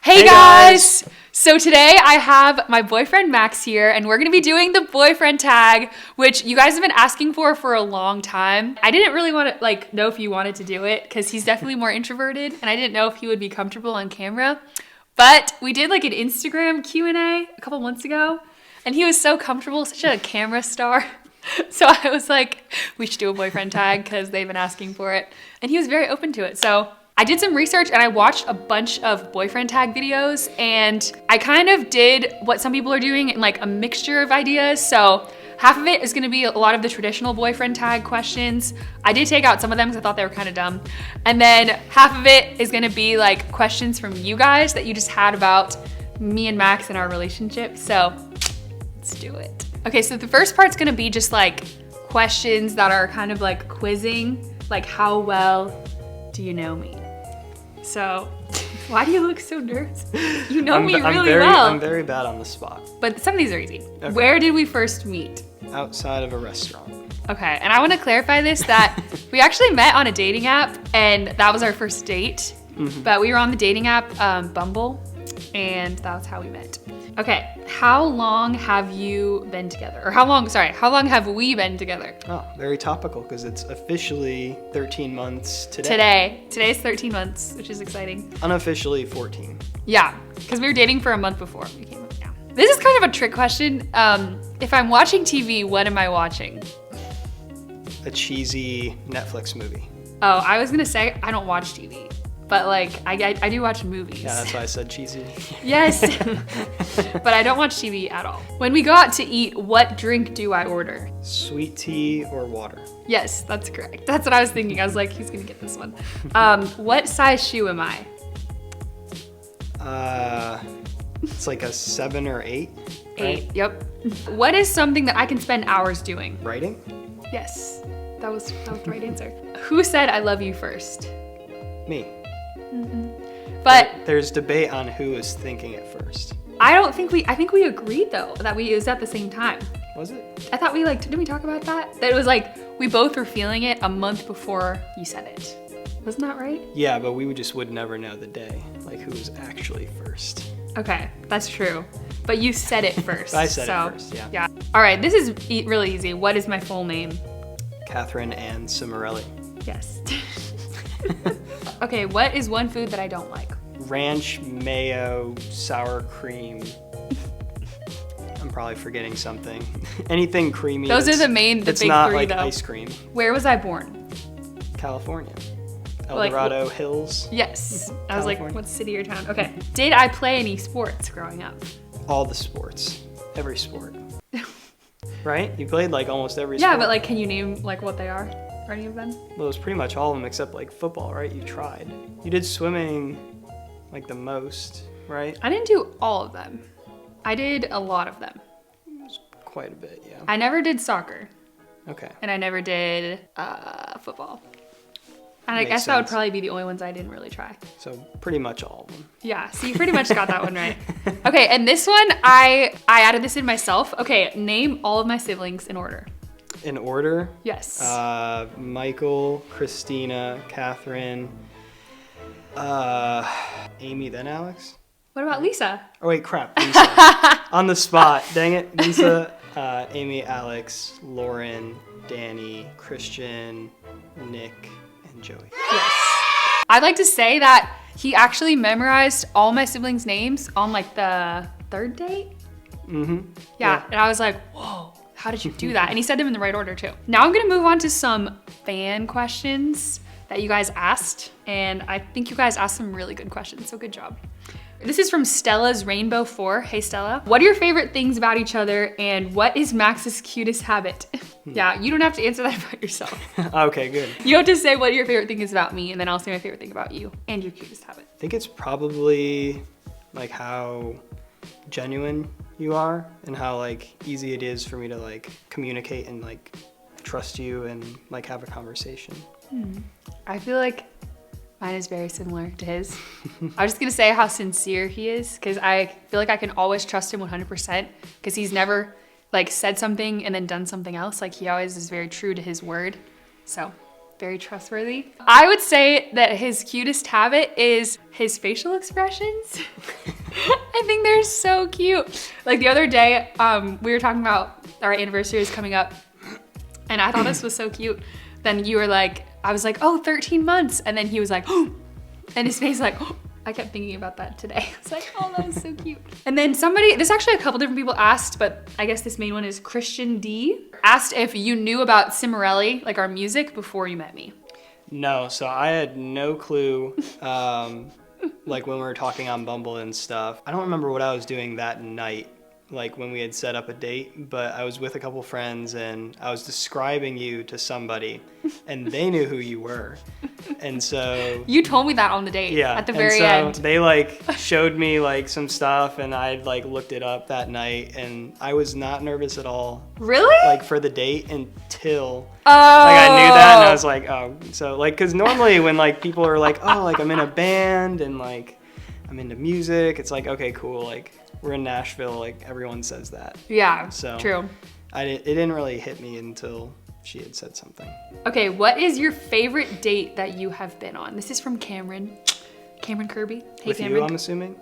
Hey guys! So today I have my boyfriend Max here and we're going to be doing the boyfriend tag, which you guys have been asking for a long time. I didn't really want to know if you wanted to do it because he's definitely more introverted and I didn't know if he would be comfortable on camera. But we did an Instagram Q&A a couple months ago and he was so comfortable, such a camera star. So I was like, we should do a boyfriend tag because they've been asking for it. And he was very open to it. So I did some research and I watched a bunch of boyfriend tag videos and I kind of did what some people are doing in a mixture of ideas. So half of it is gonna be a lot of the traditional boyfriend tag questions. I did take out some of them because I thought they were kind of dumb. And then half of it is gonna be questions from you guys that you just had about me and Max and our relationship. So let's do it. Okay, so the first part's gonna be just questions that are kind of quizzing, how well do you know me? So, why do you look so nervous? You know me really well. I'm very bad on the spot. But some of these are easy. Okay. Where did we first meet? Outside of a restaurant. Okay, and I want to clarify this, that we actually met on a dating app, and that was our first date. Mm-hmm. But we were on the dating app, Bumble, and that's how we met. Okay, how long have you been together? Or how long have we been together? Oh, very topical because it's officially 13 months today. Today's 13 months, which is exciting. Unofficially 14. Yeah, because we were dating for a month before we came up. Yeah. This is kind of a trick question. If I'm watching TV, what am I watching? A cheesy Netflix movie. Oh, I was gonna say I don't watch TV. But I do watch movies. Yeah, that's why I said cheesy. Yes, but I don't watch TV at all. When we go out to eat, what drink do I order? Sweet tea or water? Yes, that's correct. That's what I was thinking. I was like, he's gonna get this one. What size shoe am I? It's a 7 or 8. 8, right? Yep. What is something that I can spend hours doing? Writing? Yes, that was the right answer. Who said I love you first? Me. Mm-hmm. But there's debate on who is thinking it first. I think we agreed though that it was at the same time. Was it? I thought we didn't we talk about that? That it was we both were feeling it a month before you said it. Wasn't that right? Yeah, but we would never know the day, who was actually first. Okay, that's true. But you said it first. I said it first, yeah. Yeah. All right, this is really easy. What is my full name? Katherine'S Cimorelli. Yes. Okay, what is one food that I don't like? Ranch, mayo, sour cream. I'm probably forgetting something. Anything creamy. Those are the big it's not three, like though. ice cream. Where was I born? California. El Dorado Hills. Yes. I was what city or town? Okay. Did I play any sports growing up? All the sports. Every sport. Right? You played almost every sport. Yeah, but can you name what they are? Or any of them? Well, it was pretty much all of them except football, right? You tried. You did swimming the most, right? I didn't do all of them. I did a lot of them. It was quite a bit, yeah. I never did soccer. Okay. And I never did football. And I guess that would probably be the only ones I didn't really try. So pretty much all of them. Yeah, so you pretty much got that one right. Okay, and this one, I added this in myself. Okay, name all of my siblings in order. In order? Yes. Michael, Christina, Catherine, Amy, then Alex? What about Lisa? Oh wait, crap, Lisa. On the spot, dang it. Lisa, Amy, Alex, Lauren, Danny, Christian, Nick, and Joey. Yes. I'd like to say that he actually memorized all my siblings' names on the third date. Mm-hmm. Yeah, and I was like, whoa. How did you do that? And he said them in the right order too. Now I'm gonna move on to some fan questions that you guys asked. And I think you guys asked some really good questions, so good job. This is from Stella's Rainbow 4. Hey Stella. What are your favorite things about each other and what is Max's cutest habit? Yeah, you don't have to answer that about yourself. Okay, good. You have to say what your favorite thing is about me and then I'll say my favorite thing about you and your cutest habit. I think it's probably how genuine you are and how easy it is for me to communicate and trust you and have a conversation. I feel mine is very similar to his. I was just gonna say how sincere he is because I feel I can always trust him 100% because he's never said something and then done something else. He always is very true to his word. So very trustworthy. I would say that his cutest habit is his facial expressions. I think they're so cute. Like the other day, we were talking about our anniversary is coming up, and I thought this was so cute. Then you were like, I was like, oh, 13 months. And then he was like, oh, and his face like, oh. I kept thinking about that today. It's like, oh, that was so cute. And then there's actually a couple different people asked, but I guess this main one is Christian D. Asked if you knew about Cimorelli, like our music, before you met me. No, so I had no clue, like when we were talking on Bumble and stuff. I don't remember what I was doing that night, like when we had set up a date, but I was with a couple friends and I was describing you to somebody and they knew who you were. And so you told me that on the date. Yeah, at the very end. They like showed me like some stuff and I'd like looked it up that night and I was not nervous at all. Really? Like for the date until like I knew that and I was like, oh, so like, cause normally when like people are like, oh, like I'm in a band and like I'm into music, it's like, okay, cool. Like we're in Nashville, like everyone says that. Yeah, so true. It didn't really hit me until she had said something. Okay, what is your favorite date that you have been on? This is from Cameron. Cameron Kirby. Hey, With Cameron. you, I'm assuming?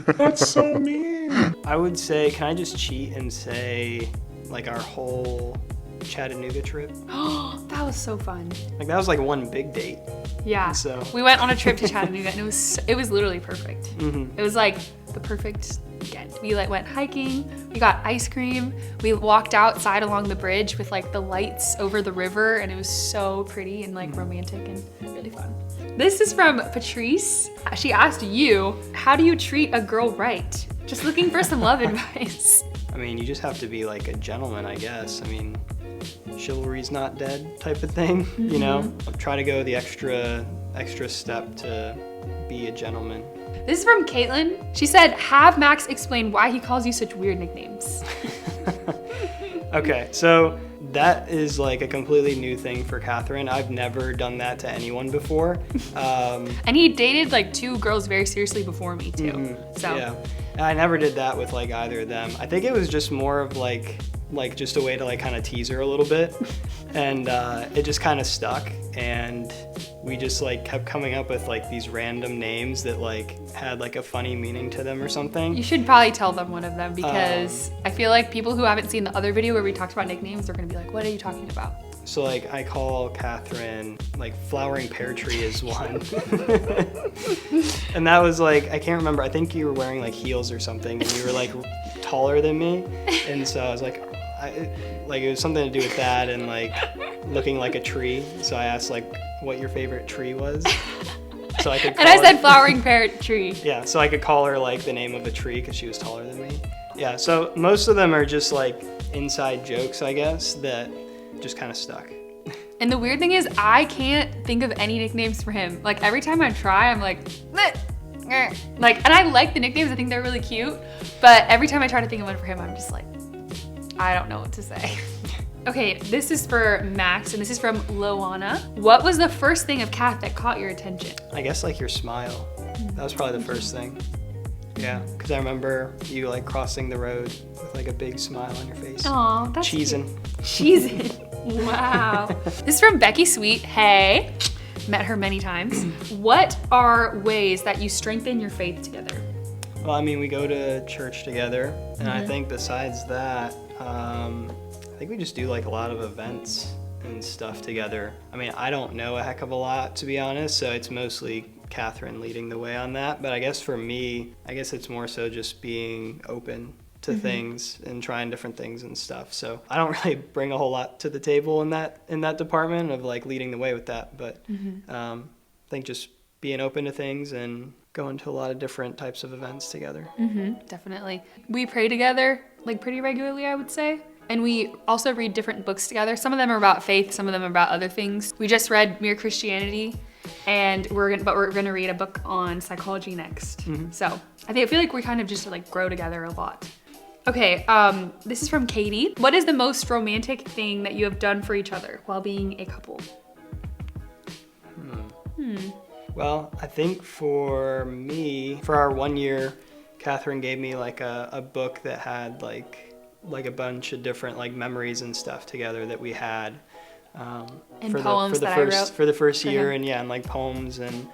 That's so mean. I would say, can I just cheat and say, like, our whole Chattanooga trip? Oh, that was so fun. Like, that was like one big date. Yeah. So we went on a trip to Chattanooga and it was literally perfect. Mm-hmm. It was like the perfect weekend. We like went hiking, we got ice cream, we walked outside along the bridge with like the lights over the river and it was so pretty and like romantic and really fun. This is from Patrice. She asked you, how do you treat a girl right? Just looking for some love advice. I mean, you just have to be like a gentleman, I guess. I mean, chivalry's not dead type of thing, you know? Try to go the extra step to be a gentleman. This is from Caitlin. She said, have Max explain why he calls you such weird nicknames. Okay, so that is like a completely new thing for Catherine. I've never done that to anyone before. And he dated like 2 girls very seriously before me too. So yeah, I never did that with like either of them. I think it was just more of like just a way to like kind of tease her a little bit. And it just kind of stuck. And we just like kept coming up with like these random names that like had like a funny meaning to them or something. you should probably tell them one of them because I feel like people who haven't seen the other video where we talked about nicknames, they're gonna be like, what are you talking about? So like I call Catherine like flowering pear tree is one. And that was like, I can't remember, I think you were wearing like heels or something and you were like taller than me. And so I was like, it was something to do with that and like looking like a tree. So I asked like what your favorite tree was. So I could call And I said her, flowering pear tree. yeah, so I could call her like the name of a tree because she was taller than me. Yeah, so most of them are just like inside jokes, I guess, that just kind of stuck. And the weird thing is I can't think of any nicknames for him. Like every time I try, I'm like, and I like the nicknames, I think they're really cute. But every time I try to think of one for him, I'm just like, I don't know what to say. Okay, this is for Max, and this is from Loana. What was the first thing of Kath that caught your attention? I guess like your smile. That was probably the first thing. Yeah, because I remember you like crossing the road with like a big smile on your face. Aw, that's Cheesing. Cheesing. Wow. This is from Becky Sweet. Hey, met her many times. What are ways that you strengthen your faith together? Well, I mean, we go to church together, and I think besides that, I think we just do like a lot of events and stuff together. I mean, I don't know a heck of a lot, to be honest, so it's mostly Catherine leading the way on that. But I guess for me, I guess it's more so just being open to things and trying different things and stuff. So I don't really bring a whole lot to the table in that department of like leading the way with that. But I think just being open to things and going to a lot of different types of events together. Definitely. We pray together like pretty regularly, I would say. And we also read different books together. Some of them are about faith, some of them are about other things. We just read Mere Christianity, and we're gonna read a book on psychology next. So I feel like we kind of just like grow together a lot. Okay, this is from Katie. What is the most romantic thing that you have done for each other while being a couple? Well, I think for me, for our 1 year, Catherine gave me like a book that had like a bunch of different like memories and stuff together that we had. And poems that I wrote for the first for year, him. and like poems and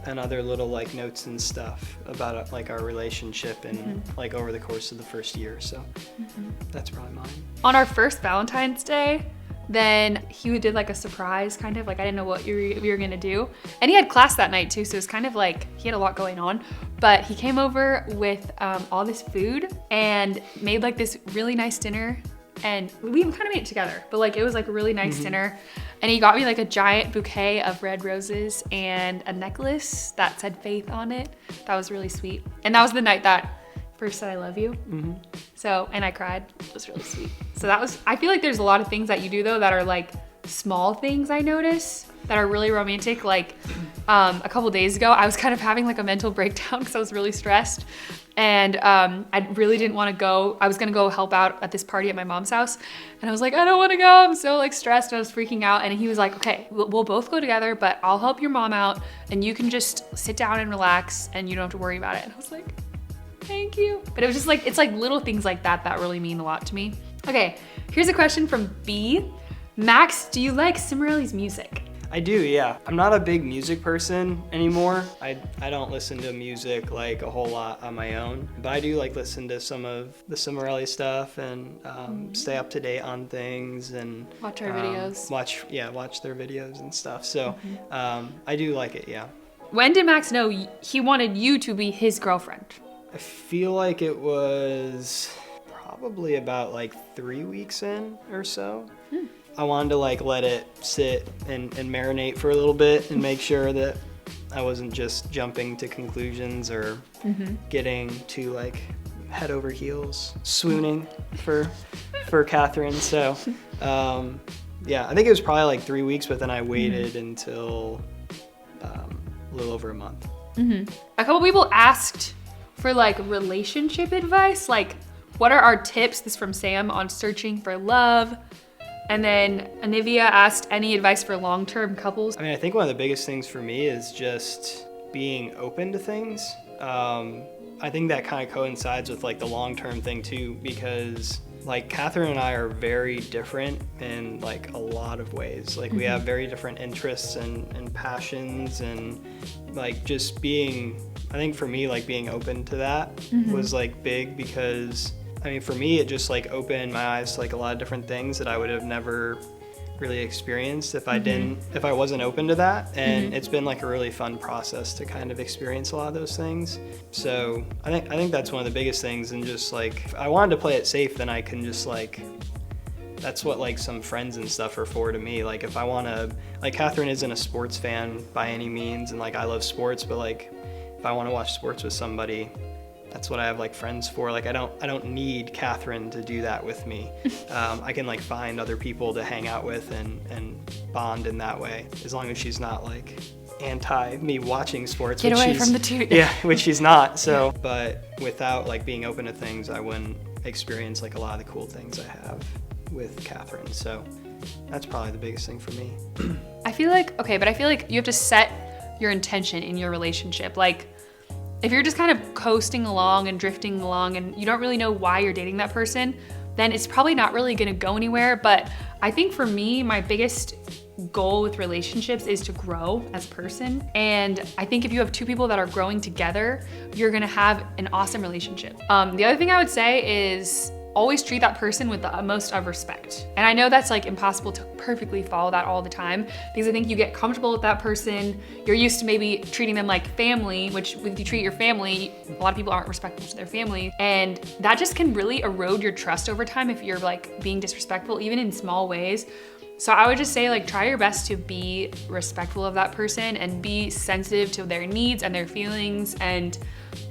other little like notes and stuff about like our relationship and like over the course of the first year. So that's probably mine. On our first Valentine's Day, then he did like a surprise, kind of like, I didn't know what we were gonna do. And he had class that night too, so it was kind of like, he had a lot going on. But he came over with all this food and made like this really nice dinner. And we kind of made it together, but like it was like a really nice dinner. And he got me like a giant bouquet of red roses and a necklace that said Faith on it. That was really sweet. And that was the night that first said I love you. So, and I cried. It was really sweet. So that was, I feel like there's a lot of things that you do though that are like small things I notice that are really romantic. Like a couple days ago, I was kind of having like a mental breakdown because I was really stressed. And I really didn't want to go. I was gonna go help out at this party at my mom's house. And I was like, I don't wanna go, I'm so like stressed. I was freaking out. And he was like, okay, we'll both go together, but I'll help your mom out and you can just sit down and relax and you don't have to worry about it. And I was like, thank you. But it was just like, it's like little things like that that really mean a lot to me. Okay, here's a question from B. Max, do you like Cimorelli's music? I do, yeah. I'm not a big music person anymore. I don't listen to music like a whole lot on my own, but I do like listen to some of the Cimorelli stuff and stay up to date on things and Watch our videos. Watch their videos and stuff. So I do like it, yeah. When did Max know he wanted you to be his girlfriend? I feel like it was probably about like 3 weeks in or so. I wanted to like let it sit and marinate for a little bit and make sure that I wasn't just jumping to conclusions or getting too like head over heels, swooning for Catherine. So yeah, I think it was probably like 3 weeks, but then I waited until a little over a month. A couple people asked for like relationship advice, like what are our tips, this is from Sam, on searching for love. And then Anivia asked any advice for long-term couples. I mean, I think one of the biggest things for me is just being open to things. I think that kind of coincides with like the long-term thing too, because like Catherine and I are very different in like a lot of ways. Like we have very different interests and passions, and like just being, I think for me, like being open to that was like big, because I mean, for me, it just like opened my eyes to like a lot of different things that I would have never really experienced if I wasn't open to that. And it's been like a really fun process to kind of experience a lot of those things. So I think that's one of the biggest things. And just like, if I wanted to play it safe, then I can just like, that's what like some friends and stuff are for to me. Like if I want to, like Catherine isn't a sports fan by any means, and like I love sports, but like if I want to watch sports with somebody, that's what I have like friends for. Like I don't need Catherine to do that with me. I can like find other people to hang out with and bond in that way, as long as she's not like anti me watching sports. Get away from the two. Yeah, which she's not. So, but without like being open to things, I wouldn't experience like a lot of the cool things I have with Catherine. So that's probably the biggest thing for me. I feel like you have to set your intention in your relationship. Like, if you're just kind of coasting along and drifting along and you don't really know why you're dating that person, then it's probably not really gonna go anywhere. But I think for me, my biggest goal with relationships is to grow as a person. And I think if you have two people that are growing together, you're gonna have an awesome relationship. The other thing I would say is always treat that person with the utmost of respect. And I know that's like impossible to perfectly follow that all the time, because I think you get comfortable with that person. You're used to maybe treating them like family, which if you treat your family, a lot of people aren't respectful to their family. And that just can really erode your trust over time if you're like being disrespectful, even in small ways. So I would just say like try your best to be respectful of that person and be sensitive to their needs and their feelings and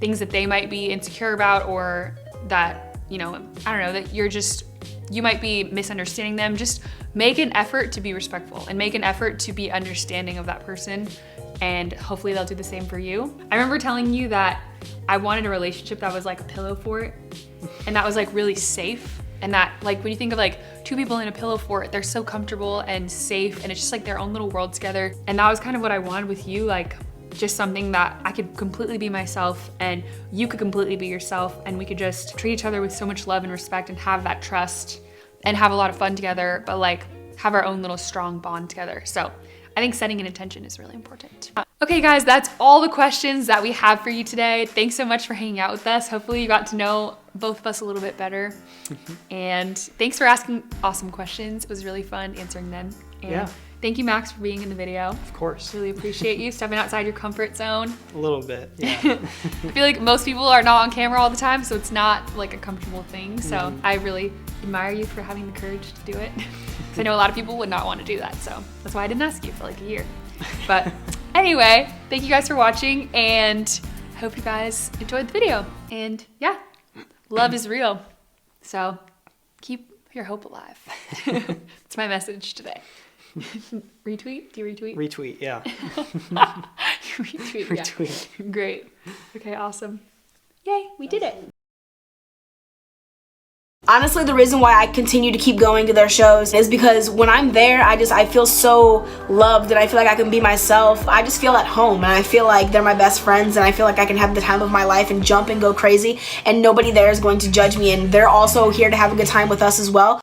things that they might be insecure about, or that, you know, I don't know, that you might be misunderstanding them. Just make an effort to be respectful and make an effort to be understanding of that person, and hopefully they'll do the same for you. I remember telling you that I wanted a relationship that was like a pillow fort, and that was like really safe. And that like when you think of like two people in a pillow fort, they're so comfortable and safe, and it's just like their own little world together. And that was kind of what I wanted with you, like just something that I could completely be myself and you could completely be yourself, and we could just treat each other with so much love and respect and have that trust and have a lot of fun together, but like have our own little strong bond together. So I think setting an intention is really important. Okay guys, that's all the questions that we have for you today. Thanks so much for hanging out with us. Hopefully you got to know both of us a little bit better. And thanks for asking awesome questions. It was really fun answering them. And yeah. Thank you, Max, for being in the video. Of course. Really appreciate you stepping outside your comfort zone. A little bit, yeah. I feel like most people are not on camera all the time, so it's not like a comfortable thing. So I really admire you for having the courage to do it. Because I know a lot of people would not want to do that. So that's why I didn't ask you for like a year. But anyway, thank you guys for watching, and I hope you guys enjoyed the video. And yeah, love is real. So keep your hope alive. It's my message today. Retweet? Do you retweet? Retweet, yeah. Retweet, yeah. Retweet. Great. Okay, awesome. Yay, we did it. Honestly, the reason why I continue to keep going to their shows is because when I'm there, I feel so loved, and I feel like I can be myself. I just feel at home, and I feel like they're my best friends, and I feel like I can have the time of my life and jump and go crazy, and nobody there is going to judge me, and they're also here to have a good time with us as well.